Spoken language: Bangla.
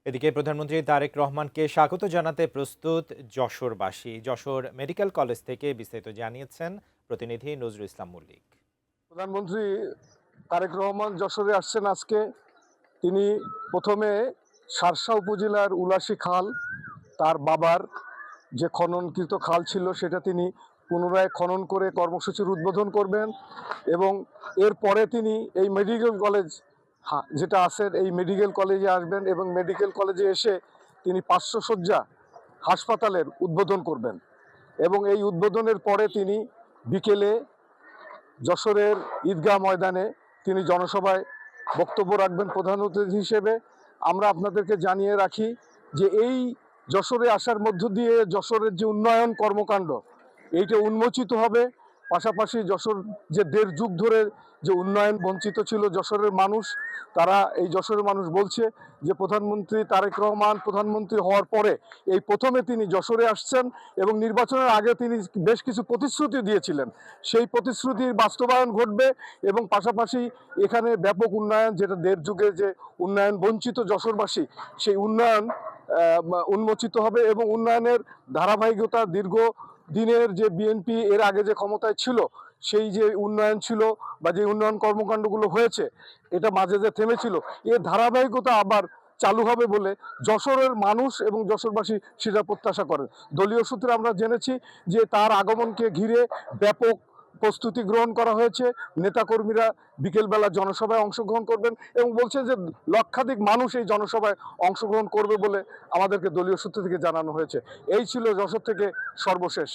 এদিকে প্রধানমন্ত্রী তারেক রহমানকে স্বাগত জানাতে প্রস্তুত যশোরবাসী। যশোর মেডিকেল কলেজ থেকে বিস্তারিত জানিয়েছেন প্রতিনিধি নজরুল ইসলাম মল্লিক। প্রধানমন্ত্রী তারেক রহমান যশোরে আসছেন আজকে। তিনি প্রথমে শার্শা উপজেলার উলাশী খাল, তার বাবার যে খননকৃত খাল ছিল সেটা তিনি পুনরায় খনন করে কর্মসূচির উদ্বোধন করবেন এবং এরপরে তিনি এই মেডিকেল কলেজ যেটা আছেন এই মেডিকেল কলেজে আসবেন এবং মেডিকেল কলেজে এসে তিনি 500 শয্যা হাসপাতালের উদ্বোধন করবেন এবং এই উদ্বোধনের পরে তিনি বিকেলে যশোরের ঈদগাহ ময়দানে তিনি জনসভায় বক্তব্য রাখবেন প্রধান অতিথি হিসেবে। আমরা আপনাদেরকে জানিয়ে রাখি যে এই যশোরে আসার মধ্য দিয়ে যশোরের যে উন্নয়ন কর্মকাণ্ড এইটা উন্মোচিত হবে। পাশাপাশি যশোর যে 1.5 যুগ ধরে যে উন্নয়ন বঞ্চিত ছিল যশোরের মানুষ, তারা এই যশোরের মানুষ বলছে যে প্রধানমন্ত্রী তারেক রহমান প্রধানমন্ত্রী হওয়ার পরে এই প্রথমে তিনি যশোরে আসছেন এবং নির্বাচনের আগে তিনি বেশ কিছু প্রতিশ্রুতি দিয়েছিলেন। সেই প্রতিশ্রুতির বাস্তবায়ন ঘটবে এবং পাশাপাশি এখানে ব্যাপক উন্নয়ন, যেটা 1.5 যুগে যে উন্নয়ন বঞ্চিত যশোরবাসী, সেই উন্নয়ন উন্মোচিত হবে এবং উন্নয়নের ধারাবাহিকতা দীর্ঘ দিনের যে বিএনপি এর আগে যে ক্ষমতায় ছিল সেই যে উন্নয়ন ছিল বা যে উন্নয়ন কর্মকাণ্ডগুলো হয়েছে এটা মাঝে যে থেমেছিল, এর ধারাবাহিকতা আবার চালু হবে বলে যশোরের মানুষ এবং যশোরবাসী সেটা প্রত্যাশা করেন। দলীয় সূত্রে আমরা জেনেছি যে তার আগমনকে ঘিরে ব্যাপক প্রস্তুতি গ্রহণ করা হয়েছে। নেতাকর্মীরা বিকেলবেলা জনসভায় অংশগ্রহণ করবেন এবং বলছে যে লক্ষাধিক মানুষ এই জনসভায় অংশগ্রহণ করবে বলে আমাদেরকে দলীয় সূত্র থেকে জানানো হয়েছে। এই ছিল যশোর থেকে সর্বশেষ।